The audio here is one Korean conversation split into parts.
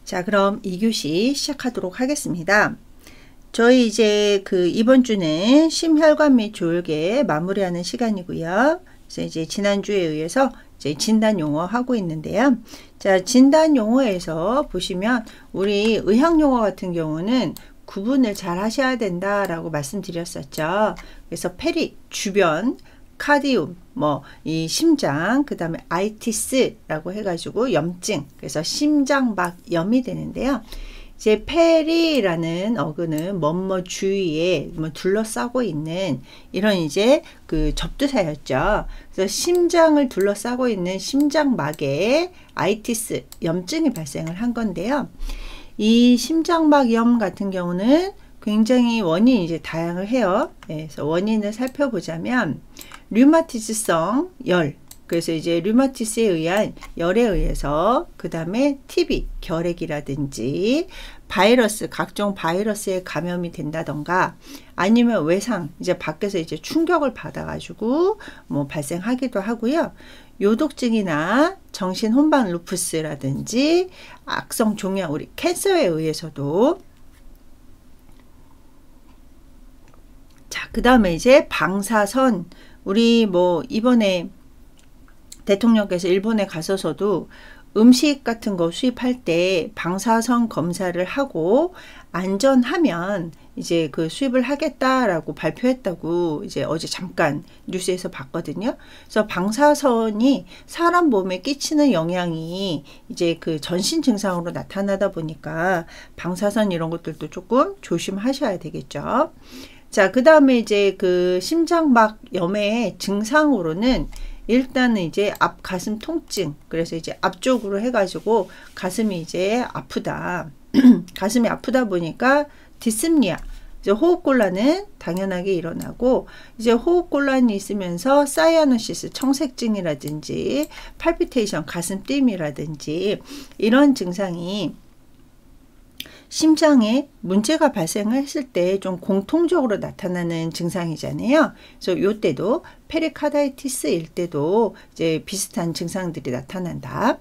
자, 그럼 2교시 시작하도록 하겠습니다. 저희 이제 이번 주는 심혈관 및 조혈계 마무리하는 시간이고요. 그래서 이제 지난주에 의해서 이제 진단 용어 하고 있는데요. 자, 진단 용어에서 보시면 우리 의학 용어 같은 경우는 구분을 잘 하셔야 된다라고 말씀드렸었죠. 그래서 페리, 주변, 카디움, 이 심장, 그 다음에 아이티스라고 해가지고 염증, 그래서 심장막염이 되는데요. 이제 페리라는 어근은 뭐뭐 주위에 둘러싸고 있는 이런 이제 접두사였죠. 그래서 심장을 둘러싸고 있는 심장막에 아이티스, 염증이 발생을 한 건데요. 이 심장막염 같은 경우는 굉장히 원인이 이제 다양을 해요. 그래서 원인을 살펴보자면 류마티스성 열, 그래서 이제 류마티스에 의한 열에 의해서, 그 다음에 TB, 결핵이라든지 바이러스, 각종 바이러스에 감염이 된다던가, 아니면 외상, 이제 밖에서 이제 충격을 받아가지고 발생하기도 하고요. 요독증이나 정신혼반 루푸스라든지 악성 종양, 우리 캔서에 의해서도. 자, 그 다음에 이제 방사선, 우리 이번에 대통령께서 일본에 가서서도 음식 같은 거 수입할 때 방사선 검사를 하고 안전하면 이제 수입을 하겠다라고 발표했다고 이제 어제 잠깐 뉴스에서 봤거든요. 그래서 방사선이 사람 몸에 끼치는 영향이 이제 전신 증상으로 나타나다 보니까 방사선 이런 것들도 조금 조심하셔야 되겠죠. 자, 그 다음에 이제 심장막염의 증상으로는 일단은 이제 앞 가슴 통증, 그래서 이제 앞쪽으로 해가지고 가슴이 이제 아프다. 가슴이 아프다 보니까 디스프니아, 이제 호흡곤란은 당연하게 일어나고, 이제 호흡곤란이 있으면서 사이아노시스, 청색증이라든지 팔피테이션, 가슴 뛴이라든지 이런 증상이 심장에 문제가 발생을 했을 때 좀 공통적으로 나타나는 증상이잖아요. 그래서 요때도 페리카다이티스일 때도 이제 비슷한 증상들이 나타난다.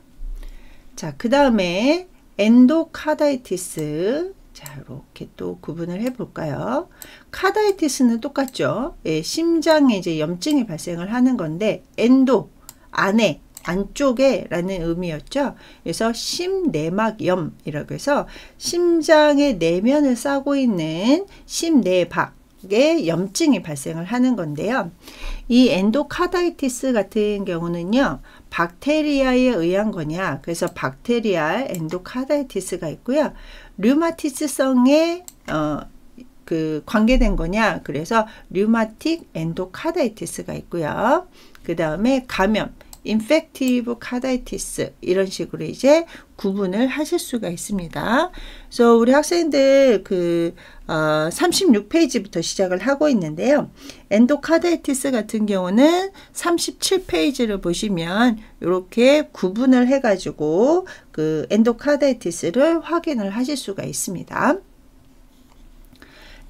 자, 그 다음에 엔도카다이티스. 자, 이렇게 또 구분을 해 볼까요? 카다이티스는 똑같죠. 예, 심장에 이제 염증이 발생을 하는 건데, 엔도, 안에, 안쪽에 라는 의미였죠. 그래서 심내막염이라고 해서 심장의 내면을 싸고 있는 심내박에 염증이 발생을 하는 건데요. 이 엔도카다이티스 같은 경우는요, 박테리아에 의한 거냐, 그래서 박테리아 엔도카다이티스가 있고요. 류마티스성에 관계된 거냐, 그래서 류마틱 엔도카다이티스가 있고요. 그 다음에 감염, 인펙티브 카다이티스, 이런 식으로 이제 구분을 하실 수가 있습니다. 그래서 우리 학생들 36페이지부터 시작을 하고 있는데요. 엔도카다이티스 같은 경우는 37페이지를 보시면 이렇게 구분을 해가지고 엔도카다이티스를 확인을 하실 수가 있습니다.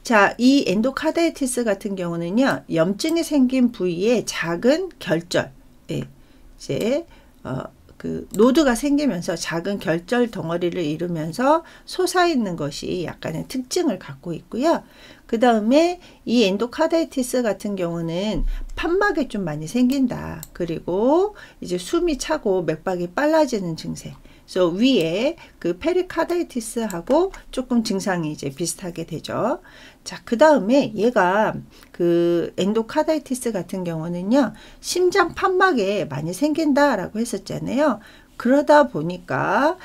자, 이 엔도카다이티스 같은 경우는요, 염증이 생긴 부위에 작은 결절, 이제 노드가 생기면서 작은 결절 덩어리를 이루면서 솟아있는 것이 약간의 특징을 갖고 있고요. 그 다음에 이 엔도카다이티스 같은 경우는 판막에 좀 많이 생긴다. 그리고 이제 숨이 차고 맥박이 빨라지는 증세. 그래서 위에 페리카다이티스하고 조금 증상이 이제 비슷하게 되죠. 자, 그 다음에 얘가 엔도카다이티스 같은 경우는요, 심장 판막에 많이 생긴다라고 했었잖아요. 그러다 보니까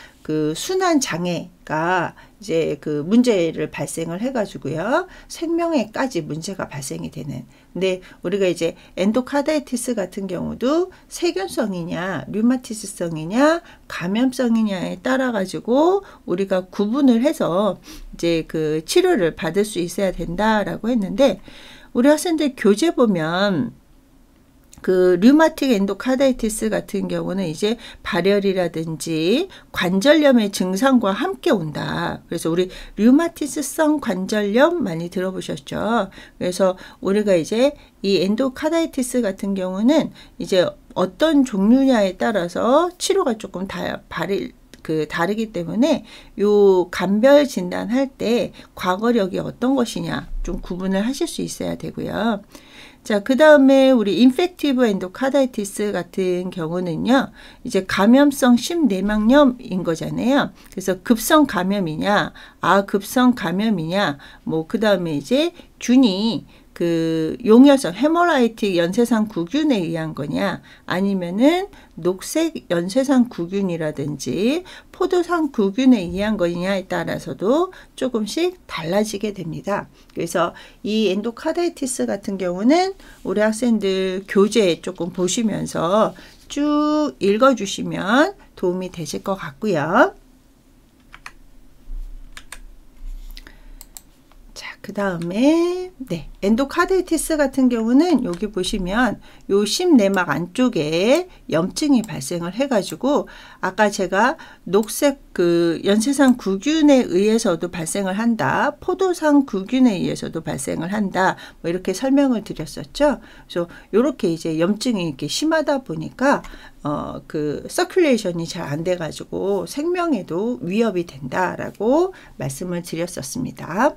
순환 장애가 이제 문제를 발생을 해가지고요, 생명에까지 문제가 발생이 되는. 근데 우리가 이제 엔도카다이티스 같은 경우도 세균성이냐, 류마티스성이냐, 감염성이냐에 따라 가지고 우리가 구분을 해서 이제 치료를 받을 수 있어야 된다라고 했는데, 우리 학생들 교재 보면 류마틱 엔도카다이티스 같은 경우는 이제 발열이라든지 관절염의 증상과 함께 온다. 그래서 우리 류마티스성 관절염 많이 들어보셨죠? 그래서 우리가 이제 이 엔도카다이티스 같은 경우는 이제 어떤 종류냐에 따라서 치료가 조금 그 다르기 때문에 요 간별 진단할 때 과거력이 어떤 것이냐 좀 구분을 하실 수 있어야 되고요. 자, 그 다음에 우리 인펙티브 엔도카다이티스 같은 경우는요, 이제 감염성 심내막염인 거잖아요. 그래서 급성 감염이냐, 급성 감염이냐, 뭐, 그 다음에 이제 균이 그 용혈성 헤모라이틱 연쇄상 구균에 의한 거냐, 아니면은 녹색 연쇄상 구균이라든지 포도상 구균에 의한 거냐에 따라서도 조금씩 달라지게 됩니다. 그래서 이 엔도카다이티스 같은 경우는 우리 학생들 교재 조금 보시면서 쭉 읽어주시면 도움이 되실 것 같고요. 그 다음에 엔도카다이티스 같은 경우는 여기 보시면 요 심내막 안쪽에 염증이 발생을 해가지고 아까 제가 녹색 그 연쇄상 구균에 의해서도 발생을 한다, 포도상 구균에 의해서도 발생을 한다, 뭐 이렇게 설명을 드렸었죠. 그래서 요렇게 이제 염증이 이렇게 심하다 보니까 그 서큘레이션이 잘 안 돼가지고 생명에도 위협이 된다라고 말씀을 드렸었습니다.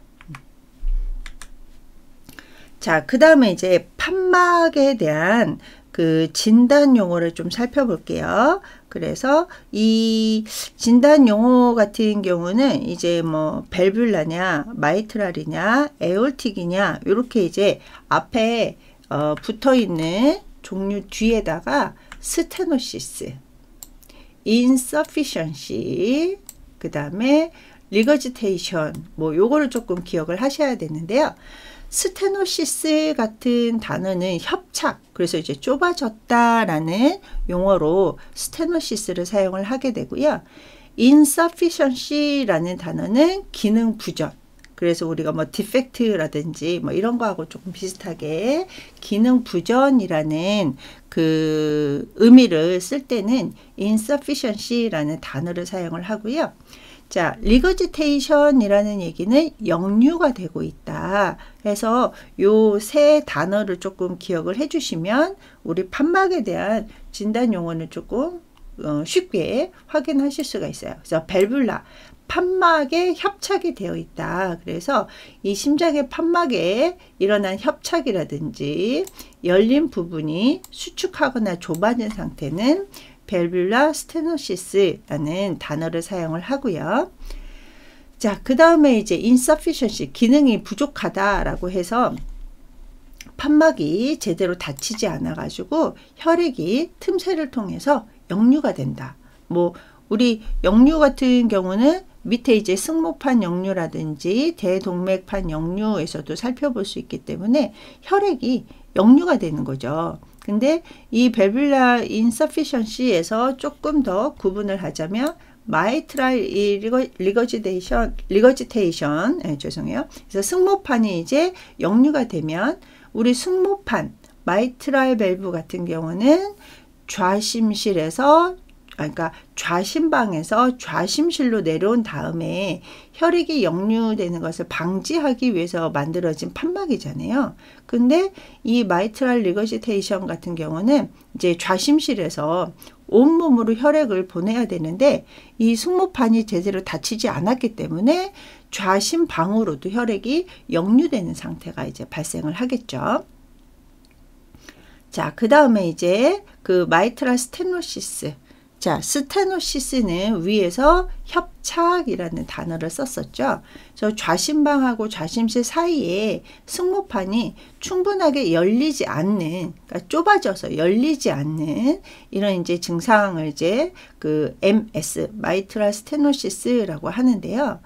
자, 그 다음에 이제 판막에 대한 그 진단 용어를 좀 살펴볼게요. 그래서 이 진단 용어 같은 경우는 이제 뭐 밸뷸라냐, 마이트랄이냐, 에올틱이냐, 이렇게 이제 앞에 붙어 있는 종류 뒤에다가 스테노시스, insufficiency, 그 다음에 regurgitation, 뭐 요거를 조금 기억을 하셔야 되는데요. 스테노시스 같은 단어는 협착, 그래서 이제 좁아졌다라는 용어로 스테노시스를 사용을 하게 되고요. insufficiency라는 단어는 기능 부전, 그래서 우리가 뭐 디펙트라든지 뭐 이런 거하고 조금 비슷하게 기능 부전이라는 그 의미를 쓸 때는 insufficiency라는 단어를 사용을 하고요. 자, regurgitation이라는 얘기는 역류가 되고 있다 해서 요 세 단어를 조금 기억을 해주시면 우리 판막에 대한 진단 용어는 조금 쉽게 확인하실 수가 있어요. 그래서 밸뷸라, 판막에 협착이 되어 있다. 그래서 이 심장의 판막에 일어난 협착이라든지 열린 부분이 수축하거나 좁아진 상태는 밸뷸라 스테노시스라는 단어를 사용을 하고요. 자, 그 다음에 이제 insufficiency, 기능이 부족하다라고 해서 판막이 제대로 닫히지 않아 가지고 혈액이 틈새를 통해서 역류가 된다. 뭐 우리 역류 같은 경우는 밑에 이제 승모판 역류라든지 대동맥판 역류에서도 살펴볼 수 있기 때문에 혈액이 역류가 되는 거죠. 근데 이 밸뷸라 insufficiency에서 조금 더 구분을 하자면 마이트랄 리거지테이션, 죄송해요. 그래서 승모판이 이제 역류가 되면 우리 승모판, 마이트랄 밸브 같은 경우는 좌심실에서 그러니까 좌심방에서 좌심실로 내려온 다음에 혈액이 역류되는 것을 방지하기 위해서 만들어진 판막이잖아요. 근데 이 마이트랄 리거지테이션 같은 경우는 이제 좌심실에서 온몸으로 혈액을 보내야 되는데 이 승모판이 제대로 닫히지 않았기 때문에 좌심방으로도 혈액이 역류되는 상태가 이제 발생을 하겠죠. 자, 그 다음에 이제 그 마이트랄 스테노시스. 자, 스테노시스는 위에서 협착이라는 단어를 썼었죠. 그래서 좌심방하고 좌심실 사이에 승모판이 충분하게 열리지 않는, 그러니까 좁아져서 열리지 않는 이런 이제 증상을 이제 그 MS, 마이트랄 스테노시스라고 하는데요.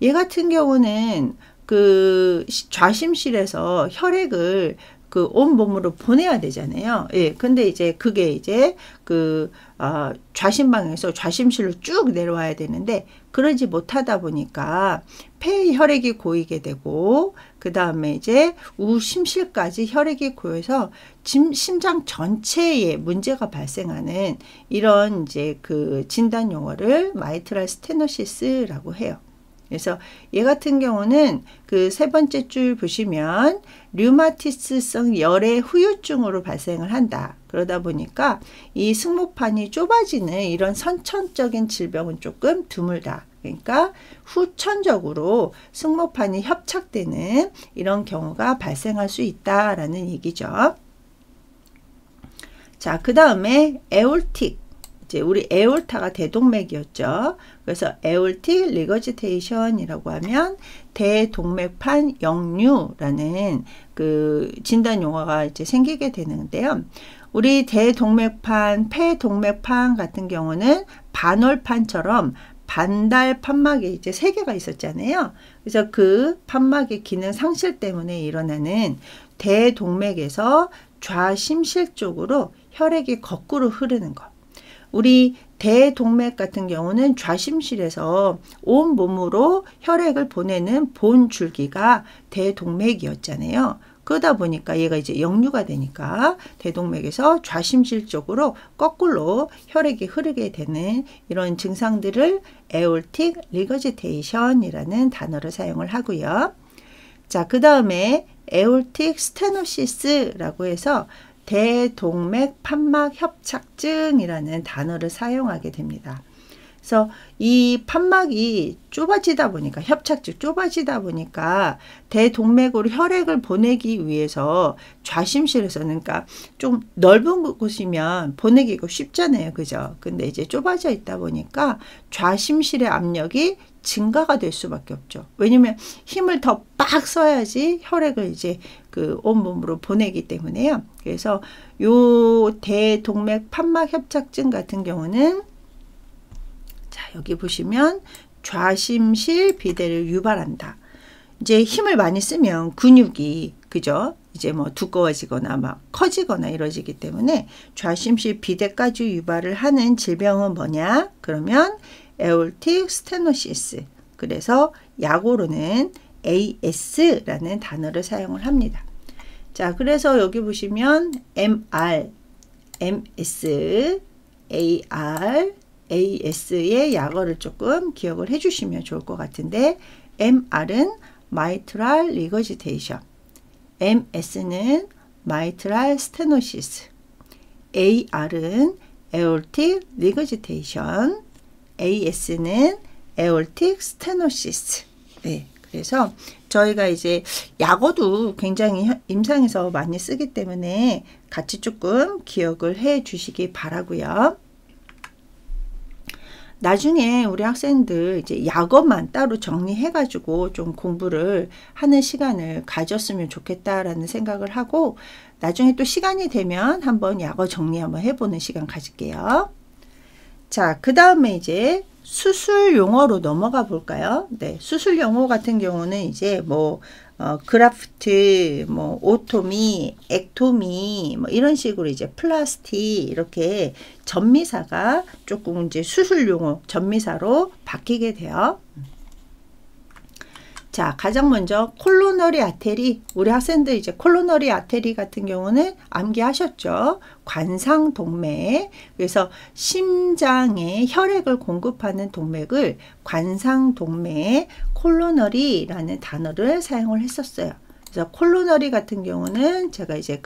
얘 같은 경우는 그 좌심실에서 혈액을 그 온몸으로 보내야 되잖아요. 예, 근데 이제 그게 이제 그 좌심방에서 좌심실로 쭉 내려와야 되는데 그러지 못하다 보니까 폐에 혈액이 고이게 되고 그 다음에 이제 우심실까지 혈액이 고여서 심장 전체에 문제가 발생하는 이런 이제 그 진단 용어를 마이트랄 스테노시스라고 해요. 그래서 얘 같은 경우는 그 세 번째 줄 보시면 류마티스성 열의 후유증으로 발생을 한다. 그러다 보니까 이 승모판이 좁아지는 이런 선천적인 질병은 조금 드물다. 그러니까 후천적으로 승모판이 협착되는 이런 경우가 발생할 수 있다라는 얘기죠. 자, 그 다음에 에올틱. 이제 우리 에올타가 대동맥이었죠. 그래서 에올틱 리거지테이션이라고 하면 대동맥판 역류라는 그 진단 용어가 이제 생기게 되는데요. 우리 대동맥판, 폐동맥판 같은 경우는 반월판처럼 반달 판막이 이제 3개가 있었잖아요. 그래서 그 판막의 기능 상실 때문에 일어나는 대동맥에서 좌심실 쪽으로 혈액이 거꾸로 흐르는 것. 우리 대동맥 같은 경우는 좌심실에서 온 몸으로 혈액을 보내는 본 줄기가 대동맥이었잖아요. 그러다 보니까 얘가 이제 역류가 되니까 대동맥에서 좌심실 쪽으로 거꾸로 혈액이 흐르게 되는 이런 증상들을 에올틱 리거지테이션이라는 단어를 사용을 하고요. 자, 그 다음에 에올틱 스테노시스라고 해서 대동맥 판막 협착증이라는 단어를 사용하게 됩니다. 그래서 이 판막이 좁아지다 보니까 협착증 좁아지다 보니까 대동맥으로 혈액을 보내기 위해서 좌심실에서는 그러니까 좀 넓은 곳이면 보내기가 쉽잖아요. 그죠? 근데 이제 좁아져 있다 보니까 좌심실의 압력이 증가가 될 수밖에 없죠. 왜냐면 힘을 더 빡 써야지 혈액을 이제 그 온몸으로 보내기 때문에요. 그래서 요 대동맥 판막 협착증 같은 경우는 자, 여기 보시면 좌심실 비대를 유발한다. 이제 힘을 많이 쓰면 근육이 그죠? 이제 뭐 두꺼워지거나 막 커지거나 이러지기 때문에 좌심실 비대까지 유발을 하는 질병은 뭐냐? 그러면 에올틱 스테노시스. 그래서 약으로는 AS라는 단어를 사용을 합니다. 자, 그래서 여기 보시면 MR, MS, AR, AS의 약어를 조금 기억을 해주시면 좋을 것 같은데 MR은 mitral regurgitation, MS는 mitral stenosis, AR은 aortic regurgitation, AS는 aortic stenosis. 네, 그래서 저희가 이제 약어도 굉장히 임상에서 많이 쓰기 때문에 같이 조금 기억을 해 주시기 바라고요. 나중에 우리 학생들 이제 약어만 따로 정리해가지고 좀 공부를 하는 시간을 가졌으면 좋겠다라는 생각을 하고 나중에 또 시간이 되면 한번 약어 정리 한번 해보는 시간 가질게요. 자, 그 다음에 이제 수술 용어로 넘어가 볼까요? 네, 수술 용어 같은 경우는 이제 뭐 그라프트, 뭐 오토미, 액토미, 뭐 이런 식으로 이제 플라스틱 이렇게 전미사가 조금 이제 수술 용어 전미사로 바뀌게 돼요. 자, 가장 먼저 콜로너리 아테리. 우리 학생들 이제 콜로너리 아테리 같은 경우는 암기하셨죠? 관상동맥. 그래서 심장에 혈액을 공급하는 동맥을 관상동맥, 콜로너리라는 단어를 사용을 했었어요. 그래서 콜로너리 같은 경우는 제가 이제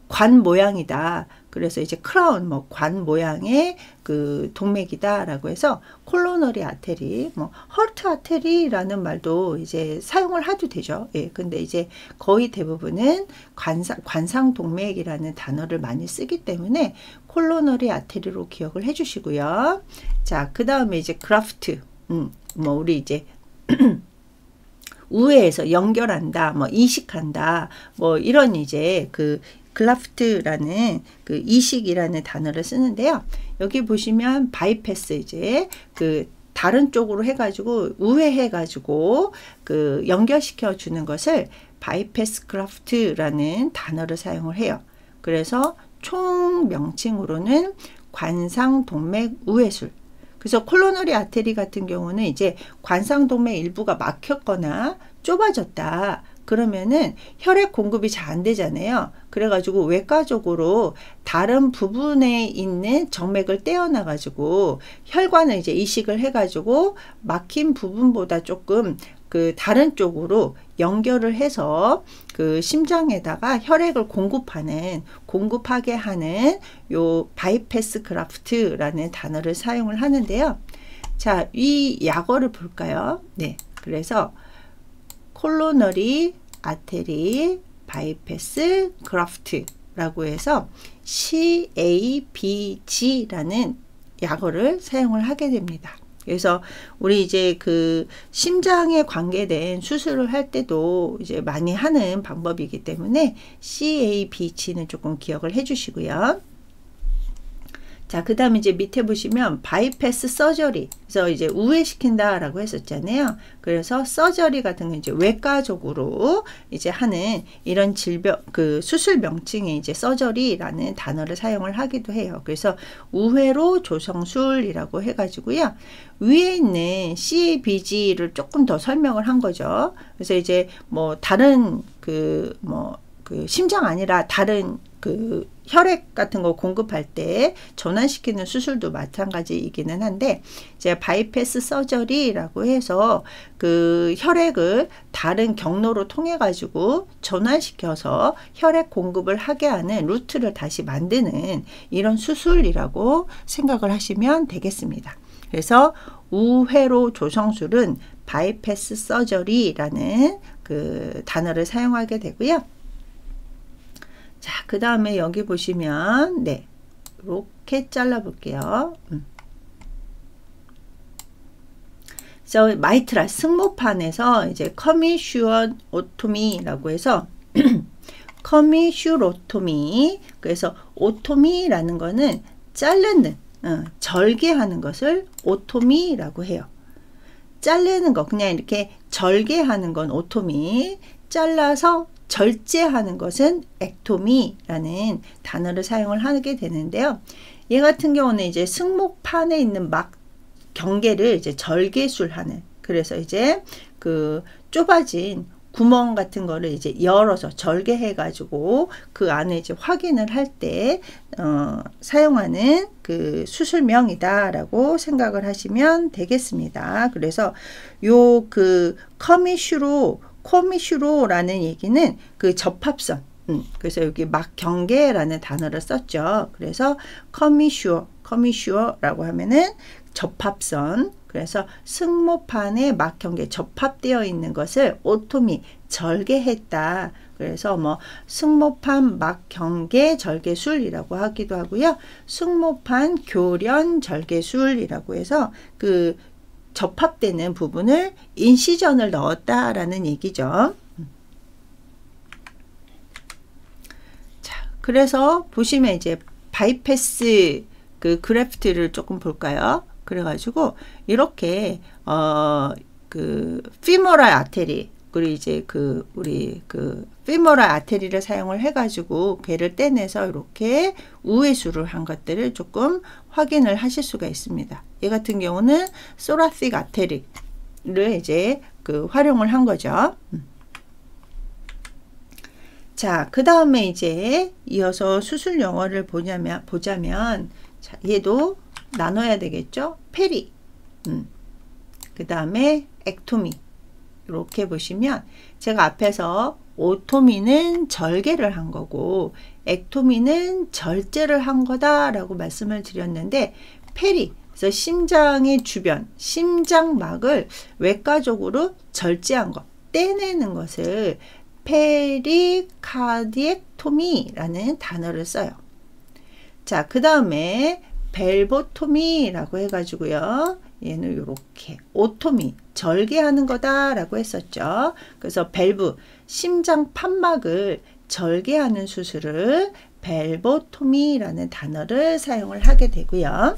관 모양이다. 그래서 이제 크라운, 뭐 관 모양의 그 동맥이다라고 해서 콜로너리 아테리, 뭐 헐트 아테리라는 말도 이제 사용을 해도 되죠. 예, 근데 이제 거의 대부분은 관상 동맥이라는 단어를 많이 쓰기 때문에 콜로너리 아테리로 기억을 해주시고요. 자, 그 다음에 이제 그라프트, 뭐 우리 이제 우회해서 연결한다, 뭐 이식한다, 뭐 이런 이제 글라프트라는 그 이식이라는 단어를 쓰는데요. 여기 보시면 바이패스 이제 다른 쪽으로 해가지고 우회해가지고 연결시켜 주는 것을 바이패스 그라프트라는 단어를 사용을 해요. 그래서 총 명칭으로는 관상동맥 우회술. 그래서 콜로너리 아테리 같은 경우는 이제 관상동맥 일부가 막혔거나 좁아졌다. 그러면은 혈액 공급이 잘 안 되잖아요. 그래가지고 외과적으로 다른 부분에 있는 정맥을 떼어놔가지고 혈관을 이제 이식을 해가지고 막힌 부분보다 조금 그 다른 쪽으로 연결을 해서 그 심장에다가 혈액을 공급하게 하는 요 바이패스 그라프트라는 단어를 사용을 하는데요. 자, 이 약어를 볼까요? 네. 그래서 콜로너리 아테리 바이패스 그라프트라고 해서 CABG라는 약어를 사용을 하게 됩니다. 그래서 우리 이제 그 심장에 관계된 수술을 할 때도 이제 많이 하는 방법이기 때문에 CABG는 조금 기억을 해 주시고요. 자, 그 다음에 이제 밑에 보시면 바이패스 서저리. 그래서 이제 우회시킨다 라고 했었잖아요. 그래서 서저리 같은 거 이제 외과적으로 이제 하는 이런 질병, 그 수술 명칭에 이제 서저리라는 단어를 사용을 하기도 해요. 그래서 우회로 조성술이라고 해가지고요. 위에 있는 CABG를 조금 더 설명을 한 거죠. 그래서 이제 뭐 다른 그 심장 아니라 다른 그 혈액 같은 거 공급할 때 전환시키는 수술도 마찬가지이기는 한데 이제 바이패스 서저리라고 해서 그 혈액을 다른 경로로 통해 가지고 전환시켜서 혈액 공급을 하게 하는 루트를 다시 만드는 이런 수술이라고 생각을 하시면 되겠습니다. 그래서 우회로 조성술은 바이패스 서저리라는 그 단어를 사용하게 되고요. 자, 그 다음에 여기 보시면 네, 이렇게 잘라 볼게요. 그래서 마이트랄 승모판에서 이제 커미슈어오토미라고 해서 커미슈로토미, 그래서 오토미라는 거는 자르는, 절개하는 것을 오토미라고 해요. 자르는 거, 그냥 이렇게 절개하는 건 오토미, 잘라서 절제하는 것은 액토미라는 단어를 사용을 하게 되는데요. 얘 같은 경우는 이제 승모판에 있는 막 경계를 이제 절개술하는, 그래서 이제 그 좁아진 구멍 같은 거를 이제 열어서 절개해 가지고 그 안에 이제 확인을 할 때 사용하는 그 수술명이다라고 생각을 하시면 되겠습니다. 그래서 요 그 커미슈로라는 얘기는 그 접합선, 그래서 여기 막 경계라는 단어를 썼죠. 그래서 커미슈어라고 하면은 접합선, 그래서 승모판에 막 경계 접합되어 있는 것을 오토미, 절개했다. 그래서 뭐 승모판 막 경계 절개술이라고 하기도 하고요. 승모판 교련 절개술이라고 해서 그 접합되는 부분을 인시전을 넣었다라는 얘기죠. 자, 그래서 보시면 이제 바이패스 그 그래프트를 조금 볼까요? 그래가지고 이렇게 그 피모랄 아테리, 그리고 이제 그 우리 그 피모랄 아테리를 사용을 해가지고 괴를 떼내서 이렇게 우회수를 한 것들을 조금 확인을 하실 수가 있습니다. 얘 같은 경우는 소라틱 아테리를 이제 그 활용을 한 거죠. 자, 그 다음에 이제 이어서 수술 영어를 보자면 자, 얘도 나눠야 되겠죠. 페리, 그 다음에 액토미. 이렇게 보시면 제가 앞에서 오토미는 절개를 한 거고 액토미는 절제를 한 거다라고 말씀을 드렸는데, 페리, 그래서 심장의 주변, 심장막을 외과적으로 절제한 것, 떼내는 것을 페리카디액토미라는 단어를 써요. 자, 그 다음에 벨보토미라고 해가지고요. 얘는 이렇게 오토미, 절개하는 거다라고 했었죠. 그래서 밸브, 심장 판막을 절개하는 수술을 밸보토미라는 단어를 사용을 하게 되고요.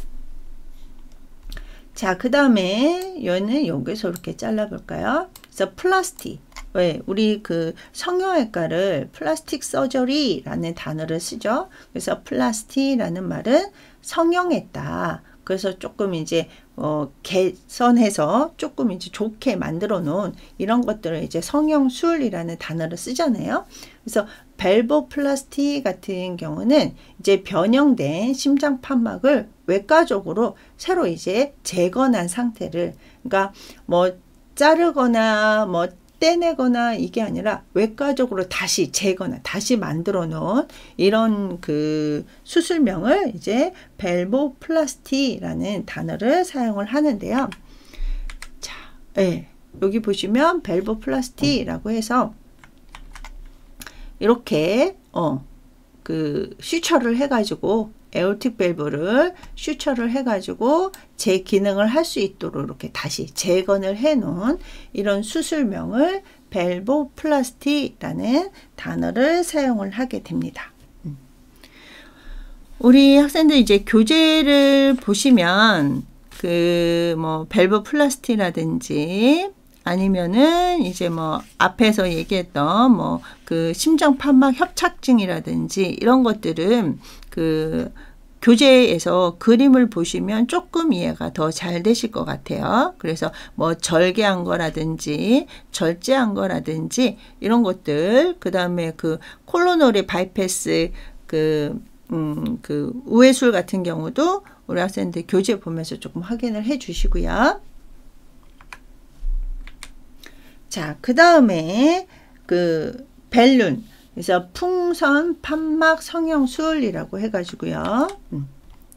자, 그 다음에 얘는 여기서 이렇게 잘라볼까요? 그래서 플라스틱, 왜 우리 그 성형외과를 플라스틱 서저리라는 단어를 쓰죠. 그래서 플라스틱이라는 말은 성형했다, 그래서 조금 이제 개선해서 조금 이제 좋게 만들어 놓은 이런 것들을 이제 성형술이라는 단어를 쓰잖아요. 그래서 밸브플라스티 같은 경우는 이제 변형된 심장 판막을 외과적으로 새로 이제 재건한 상태를, 그러니까 뭐 자르거나 뭐 떼내거나 이게 아니라 외과적으로 다시 재거나 다시 만들어 놓은 이런 그 수술명을 이제 밸브플라스티라는 단어를 사용을 하는데요. 자, 여기 보시면 밸브플라스티라고 해서 이렇게 그 슈처를 해가지고 에오틱 밸브를 슈처를 해가지고 제 기능을 할 수 있도록 이렇게 다시 재건을 해 놓은 이런 수술명을 밸브플라스티라는 단어를 사용을 하게 됩니다. 우리 학생들 이제 교재를 보시면 그 뭐 밸브플라스티라든지 아니면은 이제 뭐 앞에서 얘기했던 뭐 그 심장 판막 협착증이라든지 이런 것들은 그 교재에서 그림을 보시면 조금 이해가 더 잘 되실 것 같아요. 그래서 뭐 절개한 거라든지 절제한 거라든지 이런 것들, 그 다음에 그 콜로너리 바이패스 그 우회술 같은 경우도 우리 학생들 교재 보면서 조금 확인을 해 주시고요. 자, 그 다음에 그 벨룬, 그래서 풍선 판막 성형술이라고 해가지고요.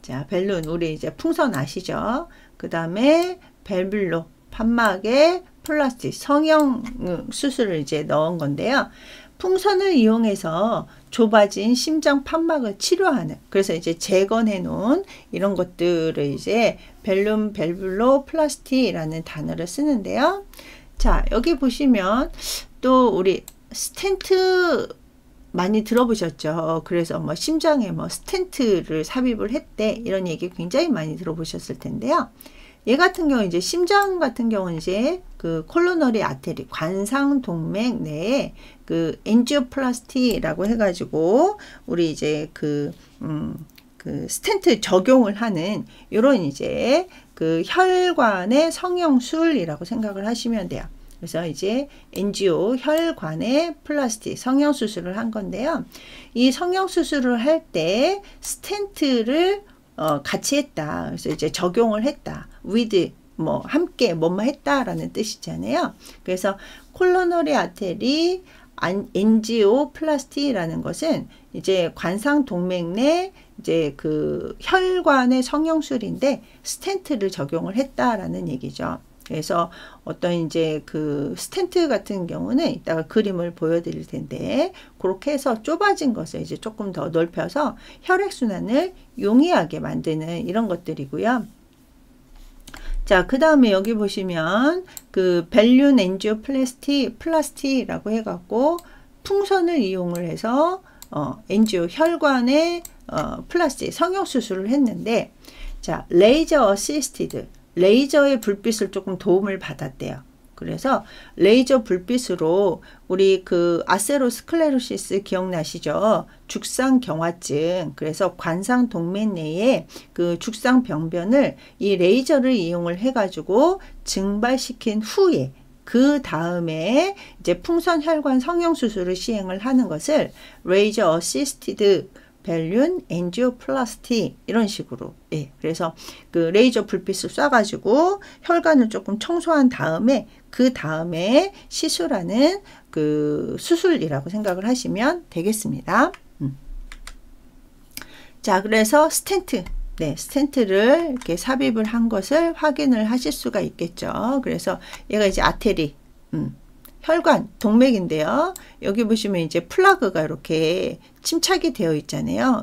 자, 벨룬, 우리 이제 풍선 아시죠? 그 다음에 벨블로 판막에 플라스틱 성형 수술을 이제 넣은 건데요. 풍선을 이용해서 좁아진 심장 판막을 치료하는, 그래서 이제 재건해 놓은 이런 것들을 이제 벨룬 벨블로 플라스티라는 단어를 쓰는데요. 자, 여기 보시면 또 우리 스텐트 많이 들어보셨죠? 그래서 뭐 심장에 뭐 스텐트를 삽입을 했대, 이런 얘기 굉장히 많이 들어보셨을 텐데요. 얘 같은 경우 이제 심장 같은 경우는 이제 그 콜로너리 아테리 관상 동맥 내에 그 엔지오플라스티라고 해가지고 우리 이제 그 스텐트 적용을 하는 이런 이제 그 혈관의 성형술이라고 생각을 하시면 돼요. 그래서 이제 엔지오 혈관의 플라스틱 성형수술을 한 건데요. 이 성형수술을 할 때 스텐트를 같이 했다. 그래서 이제 적용을 했다. with 뭐 함께 뭐뭐 했다라는 뜻이잖아요. 그래서 콜로너리 아테리 엔지오플라스티라는 것은 이제 관상 동맥 내 이제 그 혈관의 성형술인데 스텐트를 적용을 했다라는 얘기죠. 그래서 어떤 이제 그 스텐트 같은 경우는 이따가 그림을 보여드릴 텐데 그렇게 해서 좁아진 것을 이제 조금 더 넓혀서 혈액순환을 용이하게 만드는 이런 것들이고요. 자, 그 다음에 여기 보시면 그 벨룬 엔지오플라스티라고 해갖고 풍선을 이용을 해서 엔지오 혈관의 플라스틱 성형수술을 했는데, 자, 레이저 어시스티드, 레이저의 불빛을 조금 도움을 받았대요. 그래서 레이저 불빛으로 우리 그 아세로스클레로시스 기억나시죠? 죽상경화증, 그래서 관상 동맥 내에 그 죽상병변을 이 레이저를 이용을 해가지고 증발시킨 후에 그 다음에 이제 풍선 혈관 성형수술을 시행을 하는 것을 레이저 어시스티드 벨룬 엔지오플라스티 이런 식으로, 그래서 그 레이저 불빛을 쏴가지고 혈관을 조금 청소한 다음에 그 다음에 시술하는 그 수술이라고 생각을 하시면 되겠습니다. 자, 그래서 스텐트, 스텐트를 이렇게 삽입을 한 것을 확인을 하실 수가 있겠죠. 그래서 얘가 이제 아테리, 혈관, 동맥인데요. 여기 보시면 이제 플라그가 이렇게 침착이 되어 있잖아요.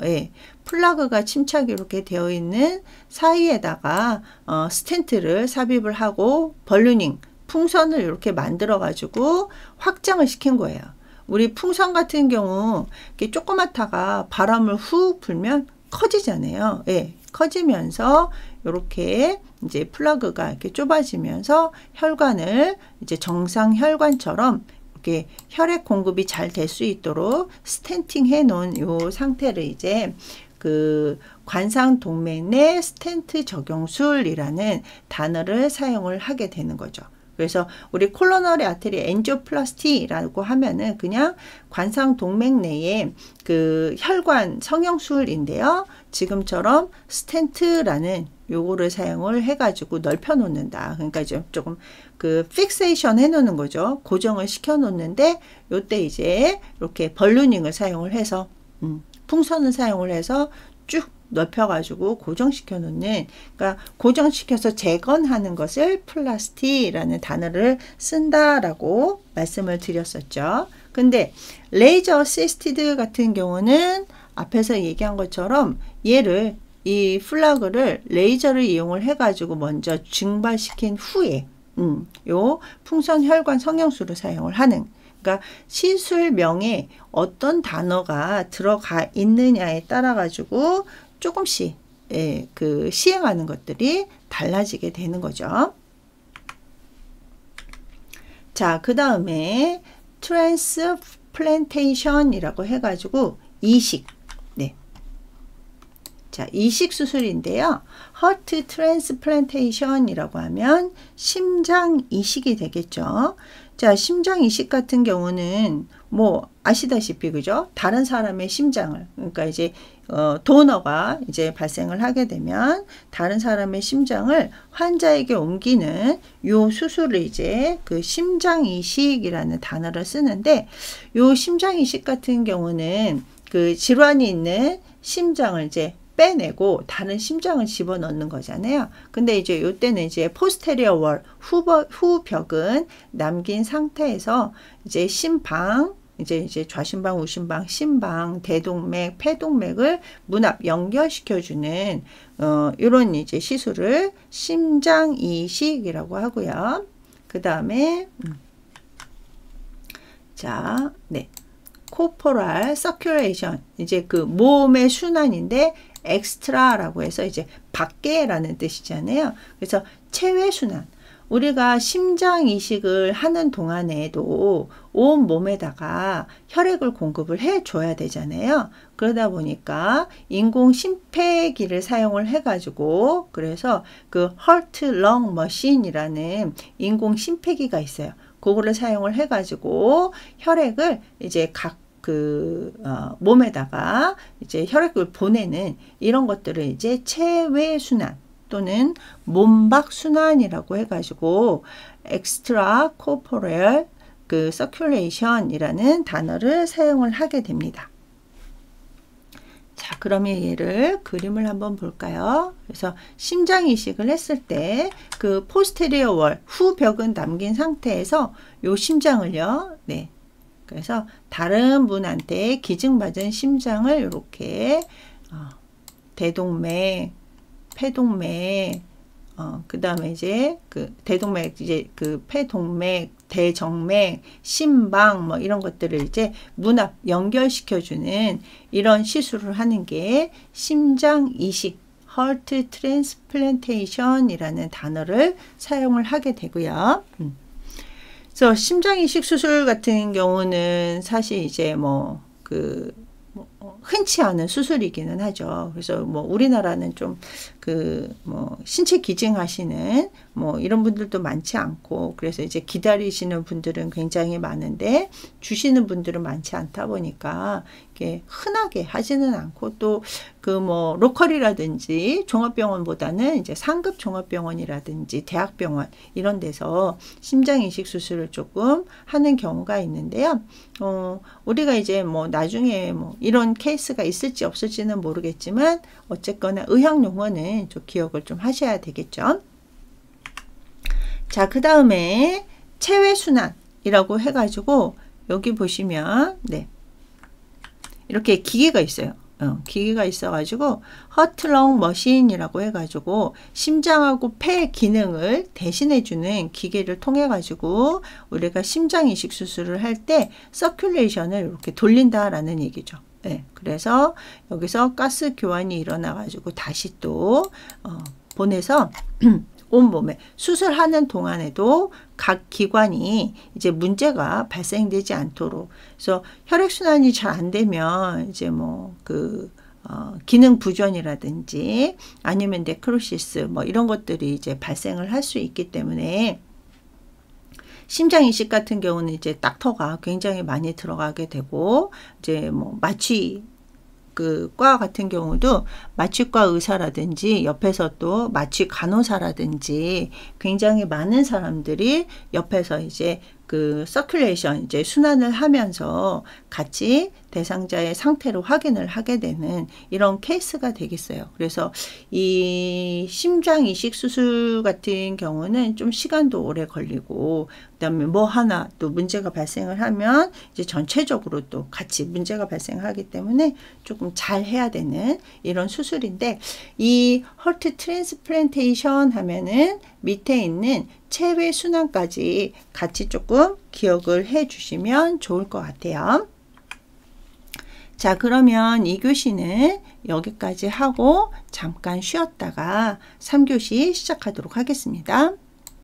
플라그가 침착이 이렇게 되어 있는 사이에다가 스텐트를 삽입을 하고 벌루닝, 풍선을 이렇게 만들어 가지고 확장을 시킨 거예요. 우리 풍선 같은 경우 이렇게 조그맣다가 바람을 훅 불면 커지잖아요. 커지면서 이렇게 이제 플러그가 이렇게 좁아지면서 혈관을 이제 정상 혈관처럼 이렇게 혈액 공급이 잘 될 수 있도록 스텐팅 해 놓은 요 상태를 이제 그 관상동맥 내 스텐트 적용술이라는 단어를 사용을 하게 되는 거죠. 그래서 우리 콜로너리 아테리 엔지오플라스티라고 하면은 그냥 관상동맥 내에 그 혈관 성형술인데요. 지금처럼 스텐트라는 요거를 사용을 해가지고 넓혀 놓는다. 그러니까 이제 조금 그 픽세이션 해 놓는 거죠. 고정을 시켜 놓는데 요때 이제 이렇게 벌루닝을 사용을 해서 풍선을 사용을 해서 쭉 넓혀가지고 고정시켜 놓는, 그러니까 고정시켜서 재건하는 것을 플라스티라는 단어를 쓴다라고 말씀을 드렸었죠. 근데 레이저 어시스티드 같은 경우는 앞에서 얘기한 것처럼 얘를 이 플러그를 레이저를 이용을 해가지고 먼저 증발시킨 후에 요 풍선 혈관 성형술을 사용을 하는, 그러니까 시술명에 어떤 단어가 들어가 있느냐에 따라 가지고 조금씩 그 시행하는 것들이 달라지게 되는 거죠. 자, 그 다음에 트랜스플랜테이션이라고 해가지고 이식. 네. 자, 이식 수술인데요. 허트 트랜스플랜테이션이라고 하면 심장 이식이 되겠죠. 자, 심장 이식 같은 경우는 뭐 아시다시피 그죠? 다른 사람의 심장을, 그러니까 이제 도너가 이제 발생을 하게 되면 다른 사람의 심장을 환자에게 옮기는 요 수술을 이제 그 심장 이식이라는 단어를 쓰는데, 요 심장 이식 같은 경우는 그 질환이 있는 심장을 이제 빼내고 다른 심장을 집어넣는 거잖아요. 근데 이제 요때는 이제 포스테리어 월 후벽은 남긴 상태에서 이제 심방, 이제 좌심방, 우심방, 심방, 대동맥, 폐동맥을 문합 연결시켜주는 이런 이제 시술을 심장 이식이라고 하고요. 그 다음에 자, 네, 코포랄 서큘레이션, 이제 그 몸의 순환인데 엑스트라라고 해서 이제 밖에라는 뜻이잖아요. 그래서 체외 순환. 우리가 심장 이식을 하는 동안에도 온 몸에다가 혈액을 공급을 해줘야 되잖아요. 그러다 보니까 인공 심폐기를 사용을 해가지고, 그래서 그 Heart Lung Machine이라는 인공 심폐기가 있어요. 그거를 사용을 해가지고 혈액을 이제 각 몸에다가 이제 혈액을 보내는 이런 것들을 이제 체외 순환 또는 몸박 순환이라고 해가지고 extra corporeal 그 circulation이라는 단어를 사용을 하게 됩니다. 자, 그러면 얘를 그림을 한번 볼까요? 그래서 심장 이식을 했을 때 그 포스테리어 월 후벽은 남긴 상태에서 요 심장을요, 네. 그래서 다른 분한테 기증받은 심장을 이렇게 대동맥, 폐동맥, 그 다음에 이제 그 대동맥, 이제 그 폐동맥, 대정맥, 심방 뭐 이런 것들을 이제 문합 연결시켜주는 이런 시술을 하는 게 심장 이식, Heart Transplantation이라는 단어를 사용을 하게 되고요. 그래서 심장 이식 수술 같은 경우는 사실 이제 흔치 않은 수술이기는 하죠. 그래서 뭐 우리나라는 좀 신체 기증하시는 이런 분들도 많지 않고, 그래서 이제 기다리시는 분들은 굉장히 많은데 주시는 분들은 많지 않다 보니까 이게 흔하게 하지는 않고, 또 로컬이라든지 종합병원보다는 이제 상급 종합병원이라든지 대학병원 이런 데서 심장 이식 수술을 조금 하는 경우가 있는데요. 우리가 이제 나중에 이런 케이스가 있을지 없을지는 모르겠지만 어쨌거나 의학 용어는 좀 기억을 좀 하셔야 되겠죠. 자, 그 다음에 체외순환이라고 해가지고 여기 보시면 네, 이렇게 기계가 있어요. 기계가 있어가지고 허트렁 머신이라고 해가지고 심장하고 폐 기능을 대신해주는 기계를 통해가지고 우리가 심장 이식 수술을 할 때 서큘레이션을 이렇게 돌린다라는 얘기죠. 네, 그래서 여기서 가스 교환이 일어나가지고 다시 또 보내서 온몸에 수술하는 동안에도 각 기관이 이제 문제가 발생되지 않도록, 그래서 혈액순환이 잘 안 되면 이제 기능 부전이라든지 아니면 네크로시스 뭐 이런 것들이 이제 발생을 할 수 있기 때문에 심장 이식 같은 경우는 이제 닥터가 굉장히 많이 들어가게 되고 이제 뭐 마취 그 과 같은 경우도 마취과 의사라든지 옆에서 또 마취 간호사라든지 굉장히 많은 사람들이 옆에서 이제 그 서큘레이션 이제 순환을 하면서 같이 대상자의 상태를 확인을 하게 되는 이런 케이스가 되겠어요. 그래서 이 심장 이식 수술 같은 경우는 좀 시간도 오래 걸리고 그다음에 뭐 하나 또 문제가 발생을 하면 이제 전체적으로 또 같이 문제가 발생하기 때문에 조금 잘 해야 되는 이런 수술인데 이 헐트 트랜스플란테이션 하면은 밑에 있는 체외 순환까지 같이 조금 기억을 해 주시면 좋을 것 같아요. 자, 그러면 2교시는 여기까지 하고 잠깐 쉬었다가 3교시 시작하도록 하겠습니다.